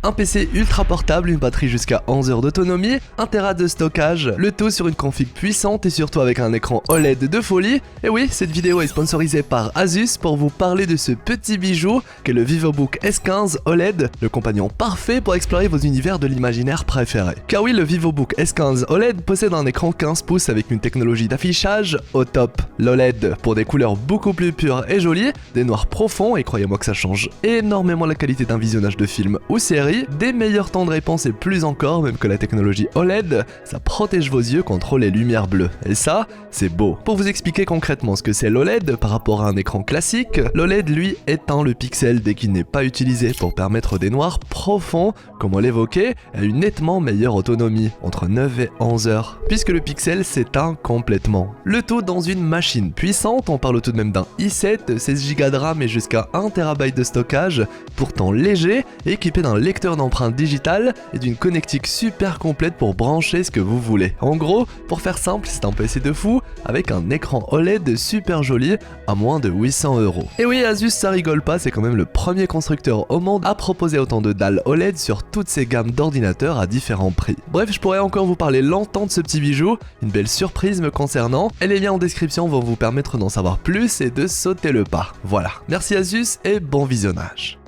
Un PC ultra portable, une batterie jusqu'à 11 heures d'autonomie, 1 Tera de stockage, le tout sur une config puissante et surtout avec un écran OLED de folie. Et oui, cette vidéo est sponsorisée par Asus pour vous parler de ce petit bijou qu'est le VivoBook S15 OLED, le compagnon parfait pour explorer vos univers de l'imaginaire préféré. Car oui, le VivoBook S15 OLED possède un écran 15 pouces avec une technologie d'affichage au top. L'OLED pour des couleurs beaucoup plus pures et jolies, des noirs profonds et croyez-moi que ça change énormément la qualité d'un visionnage de film ou série, des meilleurs temps de réponse et plus encore, même que la technologie OLED, ça protège vos yeux contre les lumières bleues. Et ça, c'est beau. Pour vous expliquer concrètement ce que c'est l'OLED par rapport à un écran classique, l'OLED lui éteint le pixel dès qu'il n'est pas utilisé pour permettre des noirs profonds, comme on l'évoquait, et une nettement meilleure autonomie, entre 9 et 11 heures, puisque le pixel s'éteint complètement. Le tout dans une machine puissante, on parle tout de même d'un i7, 16 Go de RAM et jusqu'à 1 TB de stockage, pourtant léger, et équipé d'un lecteur d'empreintes digitales et d'une connectique super complète pour brancher ce que vous voulez. En gros, pour faire simple, c'est un PC de fou avec un écran OLED super joli à moins de 800 €. Et oui, Asus ça rigole pas, c'est quand même le premier constructeur au monde à proposer autant de dalles OLED sur toutes ces gammes d'ordinateurs à différents prix. Bref, je pourrais encore vous parler longtemps de ce petit bijou, une belle surprise me concernant, et les liens en description vont vous permettre d'en savoir plus et de sauter le pas. Voilà, merci Asus et bon visionnage.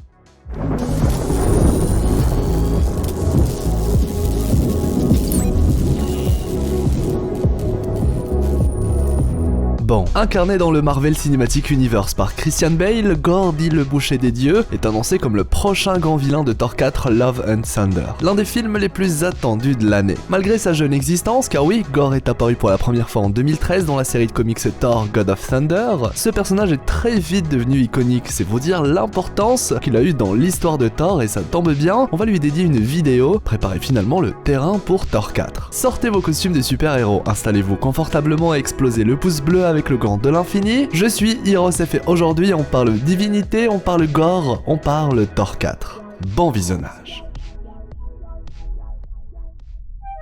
Bon, incarné dans le Marvel Cinematic Universe par Christian Bale, Gorr dit le boucher des dieux est annoncé comme le prochain grand vilain de Thor 4 Love and Thunder, l'un des films les plus attendus de l'année. Malgré sa jeune existence, car oui, Gorr est apparu pour la première fois en 2013 dans la série de comics Thor God of Thunder, ce personnage est très vite devenu iconique, c'est vous dire l'importance qu'il a eu dans l'histoire de Thor et ça tombe bien, on va lui dédier une vidéo, préparez finalement le terrain pour Thor 4. Sortez vos costumes de super-héros, installez-vous confortablement et explosez le pouce bleu avec le gant de l'infini. Je suis HeroesF et aujourd'hui on parle divinité, on parle gore, on parle Thor 4. Bon visionnage.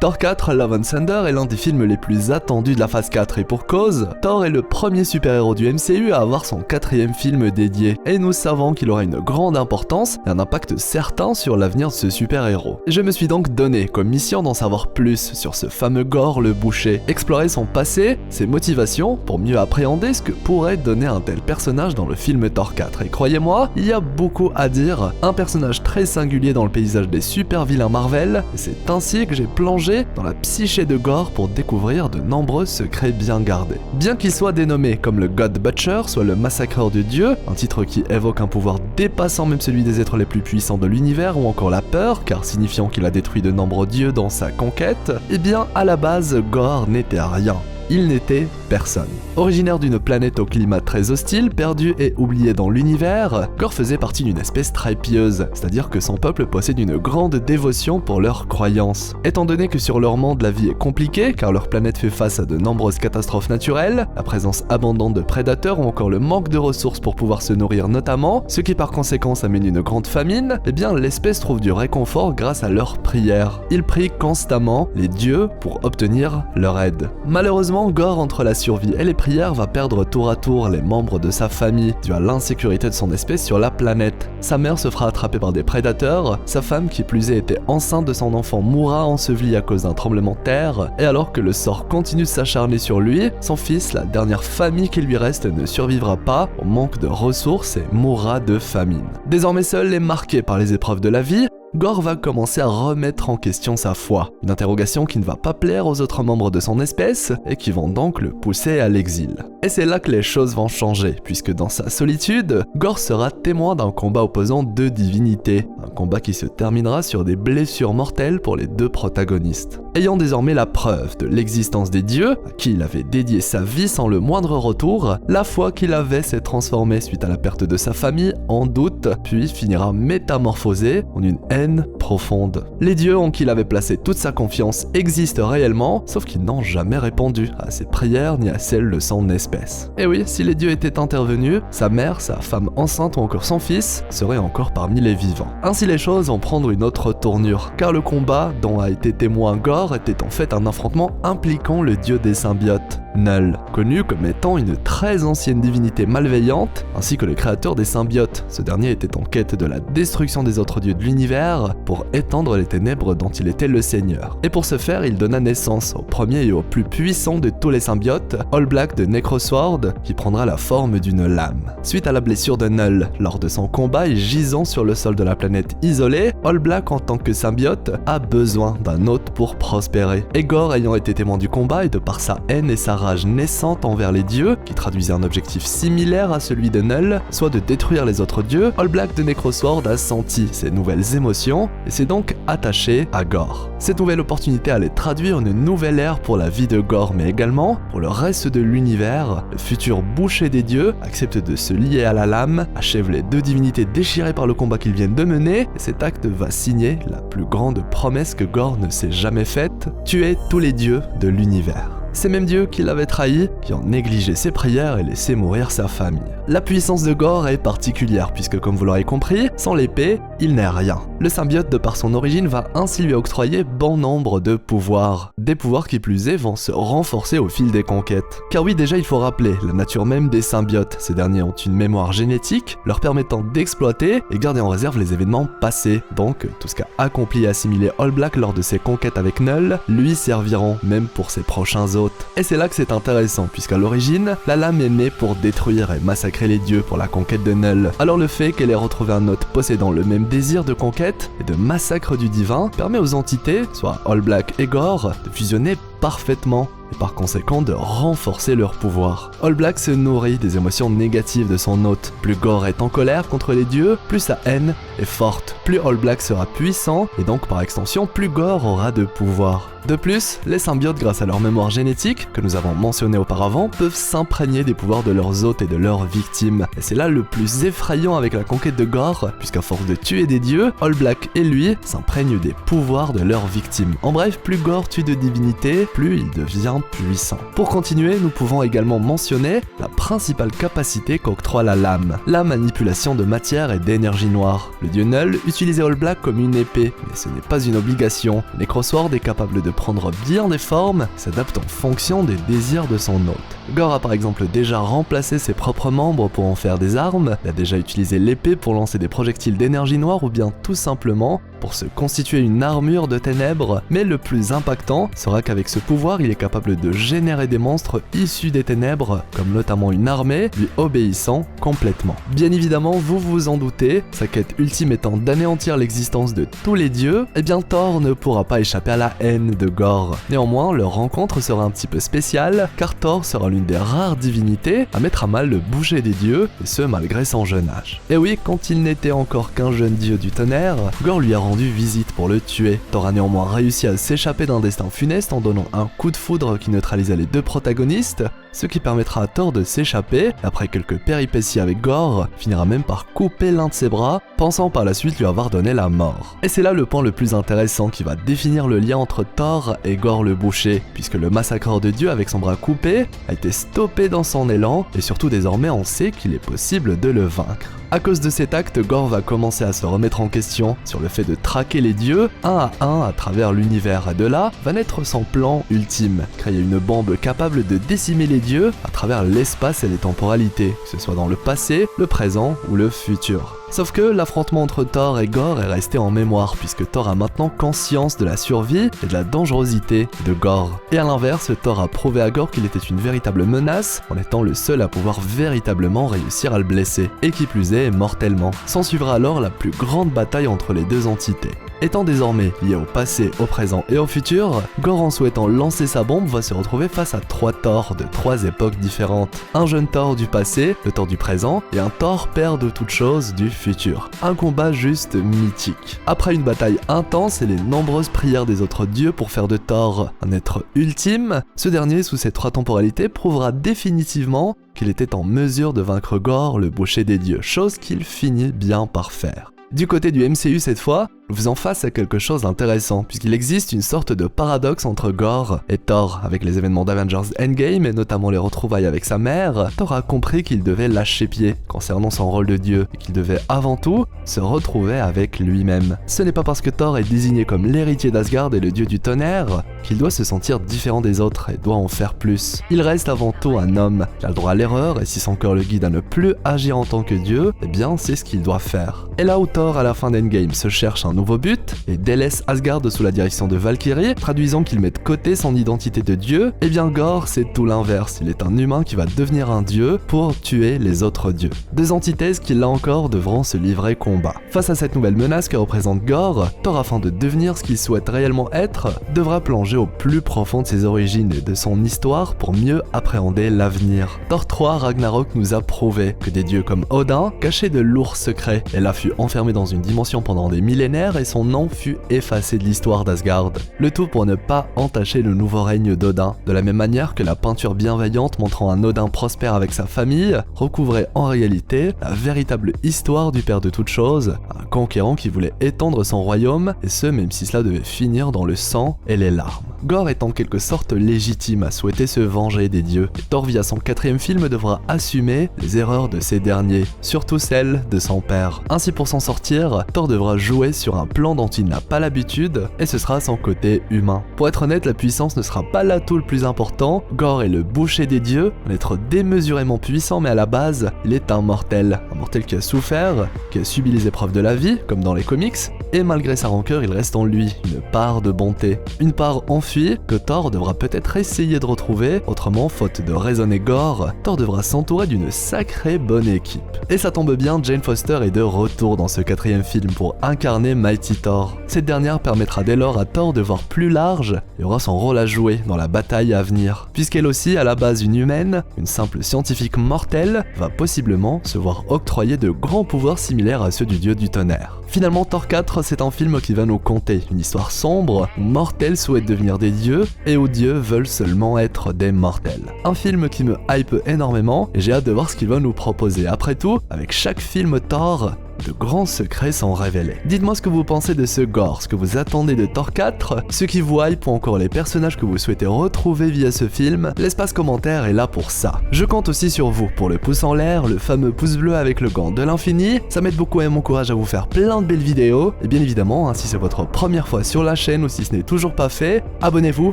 Thor 4 Love and Thunder est l'un des films les plus attendus de la phase 4 et pour cause, Thor est le premier super-héros du MCU à avoir son 4e film dédié et nous savons qu'il aura une grande importance et un impact certain sur l'avenir de ce super-héros. Je me suis donc donné comme mission d'en savoir plus sur ce fameux Gorr le boucher, explorer son passé, ses motivations pour mieux appréhender ce que pourrait donner un tel personnage dans le film Thor 4 et croyez-moi, il y a beaucoup à dire, un personnage très singulier dans le paysage des super-vilains Marvel et c'est ainsi que j'ai plongé dans la psyché de Gorr pour découvrir de nombreux secrets bien gardés. Bien qu'il soit dénommé comme le God Butcher, soit le massacreur de dieux, un titre qui évoque un pouvoir dépassant même celui des êtres les plus puissants de l'univers ou encore la peur, car signifiant qu'il a détruit de nombreux dieux dans sa conquête, eh bien à la base Gorr n'était rien. Il n'était personne. Originaire d'une planète au climat très hostile, perdu et oublié dans l'univers, Gorr faisait partie d'une espèce très pieuse, c'est-à-dire que son peuple possède une grande dévotion pour leurs croyances. Étant donné que sur leur monde la vie est compliquée, car leur planète fait face à de nombreuses catastrophes naturelles, la présence abondante de prédateurs ou encore le manque de ressources pour pouvoir se nourrir notamment, ce qui par conséquence amène une grande famine, eh bien l'espèce trouve du réconfort grâce à leurs prières. Ils prient constamment les dieux pour obtenir leur aide. Malheureusement, Gorr, entre la survie et les prières, va perdre tour à tour les membres de sa famille dû à l'insécurité de son espèce sur la planète. Sa mère se fera attraper par des prédateurs, sa femme qui plus est était enceinte de son enfant mourra enseveli à cause d'un tremblement de terre, et alors que le sort continue de s'acharner sur lui, son fils, la dernière famille qui lui reste, ne survivra pas au manque de ressources et mourra de famine. Désormais seul et marqué par les épreuves de la vie, Gorr va commencer à remettre en question sa foi, une interrogation qui ne va pas plaire aux autres membres de son espèce et qui vont donc le pousser à l'exil. Et c'est là que les choses vont changer, puisque dans sa solitude, Gorr sera témoin d'un combat opposant deux divinités, un combat qui se terminera sur des blessures mortelles pour les deux protagonistes. Ayant désormais la preuve de l'existence des dieux, à qui il avait dédié sa vie sans le moindre retour, la foi qu'il avait s'est transformée suite à la perte de sa famille en doute, puis finira métamorphosée en une haine profonde. Les dieux en qui il avait placé toute sa confiance existent réellement, sauf qu'ils n'ont jamais répondu à ses prières ni à celles de son espèce. Et oui, si les dieux étaient intervenus, sa mère, sa femme enceinte ou encore son fils seraient encore parmi les vivants. Ainsi les choses vont prendre une autre tournure, car le combat dont a été témoin Gorr était en fait un affrontement impliquant le dieu des symbiotes, Null, connu comme étant une très ancienne divinité malveillante, ainsi que le créateur des symbiotes. Ce dernier était en quête de la destruction des autres dieux de l'univers pour pour étendre les ténèbres dont il était le seigneur. Et pour ce faire, il donna naissance au premier et au plus puissant de tous les symbiotes, All Black de Necrosword, qui prendra la forme d'une lame. Suite à la blessure de Null lors de son combat et gisant sur le sol de la planète isolée, All Black en tant que symbiote a besoin d'un hôte pour prospérer. Et Gorr ayant été témoin du combat et de par sa haine et sa rage naissante envers les dieux, qui traduisait un objectif similaire à celui de Null, soit de détruire les autres dieux, All Black de Necrosword a senti ces nouvelles émotions et s'est donc attaché à Gorr. Cette nouvelle opportunité allait traduire une nouvelle ère pour la vie de Gorr, mais également pour le reste de l'univers. Le futur boucher des dieux accepte de se lier à la lame, achève les deux divinités déchirées par le combat qu'ils viennent de mener, et cet acte va signer la plus grande promesse que Gorr ne s'est jamais faite, tuer tous les dieux de l'univers. Ces mêmes dieux qui l'avaient trahi, qui ont négligé ses prières et laissé mourir sa famille. La puissance de Gorr est particulière puisque, comme vous l'aurez compris, sans l'épée, il n'est rien. Le symbiote, de par son origine, va ainsi lui octroyer bon nombre de pouvoirs. Des pouvoirs qui plus est vont se renforcer au fil des conquêtes. Car oui, déjà il faut rappeler la nature même des symbiotes. Ces derniers ont une mémoire génétique, leur permettant d'exploiter et garder en réserve les événements passés. Donc tout ce qu'a accompli et assimilé All Black lors de ses conquêtes avec Null, lui serviront même pour ses prochains hôtes. Et c'est là que c'est intéressant, puisqu'à l'origine, la lame est née pour détruire et massacrer les dieux pour la conquête de Null. Alors le fait qu'elle ait retrouvé un hôte possédant le même désir de conquête et de massacre du divin permet aux entités, soit All Black et Gorr, de fusionner parfaitement et par conséquent de renforcer leur pouvoir. All Black se nourrit des émotions négatives de son hôte. Plus Gorr est en colère contre les dieux, plus sa haine est forte. Plus All Black sera puissant, et donc par extension, plus Gorr aura de pouvoir. De plus, les symbiotes, grâce à leur mémoire génétique, que nous avons mentionné auparavant, peuvent s'imprégner des pouvoirs de leurs hôtes et de leurs victimes. Et c'est là le plus effrayant avec la conquête de Gorr, puisqu'à force de tuer des dieux, All Black et lui s'imprègnent des pouvoirs de leurs victimes. En bref, plus Gorr tue de divinités, plus il devient puissant. Pour continuer, nous pouvons également mentionner la principale capacité qu'octroie la lame, la manipulation de matière et d'énergie noire. Le dieu Null utilisait All Black comme une épée, mais ce n'est pas une obligation. Necrosword est capable de prendre bien des formes, s'adapte en fonction des désirs de son hôte. Gorr a par exemple déjà remplacé ses propres membres pour en faire des armes, il a déjà utilisé l'épée pour lancer des projectiles d'énergie noire ou bien tout simplement pour se constituer une armure de ténèbres, mais le plus impactant sera qu'avec ce pouvoir il est capable de générer des monstres issus des ténèbres, comme notamment une armée lui obéissant complètement. Bien évidemment, vous vous en doutez, sa quête ultime étant d'anéantir l'existence de tous les dieux, eh bien Thor ne pourra pas échapper à la haine de Gorr. Néanmoins, leur rencontre sera un petit peu spéciale, car Thor sera l'une des rares divinités à mettre à mal le boucher des dieux, et ce malgré son jeune âge. Et oui, quand il n'était encore qu'un jeune dieu du tonnerre, Gorr lui a rendu visite pour le tuer. Thor a néanmoins réussi à s'échapper d'un destin funeste en donnant un coup de foudre qui neutralisait les deux protagonistes, ce qui permettra à Thor de s'échapper, après quelques péripéties avec Gorr, finira même par couper l'un de ses bras, pensant par la suite lui avoir donné la mort. Et c'est là le point le plus intéressant qui va définir le lien entre Thor et Gorr le boucher, puisque le massacreur de dieux avec son bras coupé a été stoppé dans son élan, et surtout désormais on sait qu'il est possible de le vaincre. À cause de cet acte, Gorr va commencer à se remettre en question sur le fait de traquer les dieux un à un à travers l'univers, et de là va naître son plan ultime, créer une bombe capable de décimer les dieux à travers l'espace et les temporalités, que ce soit dans le passé, le présent ou le futur. Sauf que l'affrontement entre Thor et Gorr est resté en mémoire, puisque Thor a maintenant conscience de la survie et de la dangerosité de Gorr. Et à l'inverse, Thor a prouvé à Gorr qu'il était une véritable menace, en étant le seul à pouvoir véritablement réussir à le blesser, et qui plus est mortellement. S'en suivra alors la plus grande bataille entre les deux entités. Étant désormais lié au passé, au présent et au futur, Gorr, en souhaitant lancer sa bombe, va se retrouver face à 3 Thor de 3 époques différentes. Un jeune Thor du passé, le Thor du présent, et un Thor père de toute chose du futur. Un combat juste mythique. Après une bataille intense et les nombreuses prières des autres dieux pour faire de Thor un être ultime, ce dernier, sous ses 3 temporalités, prouvera définitivement qu'il était en mesure de vaincre Gorr, le boucher des dieux, chose qu'il finit bien par faire. Du côté du MCU cette fois, nous faisons face à quelque chose d'intéressant, puisqu'il existe une sorte de paradoxe entre Gorr et Thor. Avec les événements d'Avengers Endgame et notamment les retrouvailles avec sa mère, Thor a compris qu'il devait lâcher pied concernant son rôle de dieu, et qu'il devait avant tout se retrouver avec lui-même. Ce n'est pas parce que Thor est désigné comme l'héritier d'Asgard et le dieu du tonnerre qu'il doit se sentir différent des autres et doit en faire plus. Il reste avant tout un homme, qui a le droit à l'erreur, et si son cœur le guide à ne plus agir en tant que dieu, eh bien c'est ce qu'il doit faire. Et là où Thor à la fin d'Endgame se cherche un nouveau but et délaisse Asgard sous la direction de Valkyrie, traduisant qu'il met de côté son identité de dieu, eh bien Gorr c'est tout l'inverse, il est un humain qui va devenir un dieu pour tuer les autres dieux. Deux antithèses qui là encore devront se livrer combat. Face à cette nouvelle menace que représente Gorr, Thor, afin de devenir ce qu'il souhaite réellement être, devra plonger au plus profond de ses origines et de son histoire pour mieux appréhender l'avenir. Thor 3 Ragnarok nous a prouvé que des dieux comme Odin cachaient de lourds secrets, et là fut enfermé dans une dimension pendant des millénaires et son nom fut effacé de l'histoire d'Asgard. Le tout pour ne pas entacher le nouveau règne d'Odin, de la même manière que la peinture bienveillante montrant un Odin prospère avec sa famille recouvrait en réalité la véritable histoire du père de toutes choses, un conquérant qui voulait étendre son royaume, et ce même si cela devait finir dans le sang et les larmes. Gorr est en quelque sorte légitime à souhaiter se venger des dieux, et Thor via son 4e film devra assumer les erreurs de ces derniers, surtout celles de son père. Ainsi pour s'en sortir, Thor devra jouer sur un plan dont il n'a pas l'habitude, et ce sera son côté humain. Pour être honnête, la puissance ne sera pas l'atout le plus important, Gorr est le boucher des dieux, un être démesurément puissant mais à la base, il est un mortel qui a souffert, qui a subi les épreuves de la vie, comme dans les comics, et malgré sa rancœur, il reste en lui une part de bonté, une part enfuie que Thor devra peut-être essayer de retrouver, autrement, faute de raisonner Gorr, Thor devra s'entourer d'une sacrée bonne équipe. Et ça tombe bien, Jane Foster est de retour dans ce 4e film pour incarner Mighty Thor. Cette dernière permettra dès lors à Thor de voir plus large et aura son rôle à jouer dans la bataille à venir. Puisqu'elle aussi, à la base une humaine, une simple scientifique mortelle, va possiblement se voir octroyer de grands pouvoirs similaires à ceux du dieu du tonnerre. Finalement, Thor 4, c'est un film qui va nous conter une histoire sombre où mortels souhaitent devenir des dieux et où dieux veulent seulement être des mortels. Un film qui me hype énormément et j'ai hâte de voir ce qu'il va nous proposer. Après tout, avec chaque film Thor, de grands secrets sont révélés. Dites-moi ce que vous pensez de ce Gorr, ce que vous attendez de Thor 4, ce qui vous hype ou encore les personnages que vous souhaitez retrouver via ce film. L'espace commentaire est là pour ça. Je compte aussi sur vous pour le pouce en l'air, le fameux pouce bleu avec le gant de l'infini, ça m'aide beaucoup et m'encourage à vous faire plein de belles vidéos. Et bien évidemment, si c'est votre première fois sur la chaîne ou si ce n'est toujours pas fait, abonnez-vous,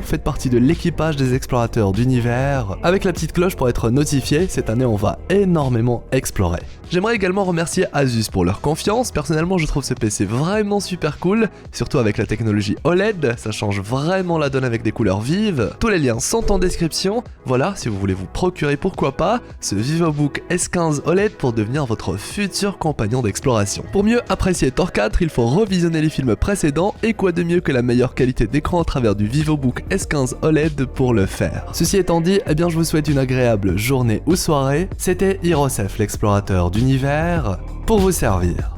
faites partie de l'équipage des explorateurs d'univers. Avec la petite cloche pour être notifié, cette année on va énormément explorer. J'aimerais également remercier Asus pour leur confiance. Personnellement, je trouve ce PC vraiment super cool, surtout avec la technologie OLED, ça change vraiment la donne avec des couleurs vives. Tous les liens sont en description. Voilà, si vous voulez vous procurer, pourquoi pas, ce VivoBook S15 OLED pour devenir votre futur compagnon d'exploration. Pour mieux apprécier Thor 4, il faut revisionner les films précédents, et quoi de mieux que la meilleure qualité d'écran à travers du VivoBook S15 OLED pour le faire. Ceci étant dit, eh bien je vous souhaite une agréable journée ou soirée. C'était Hirosef, l'explorateur d'univers, pour vous servir.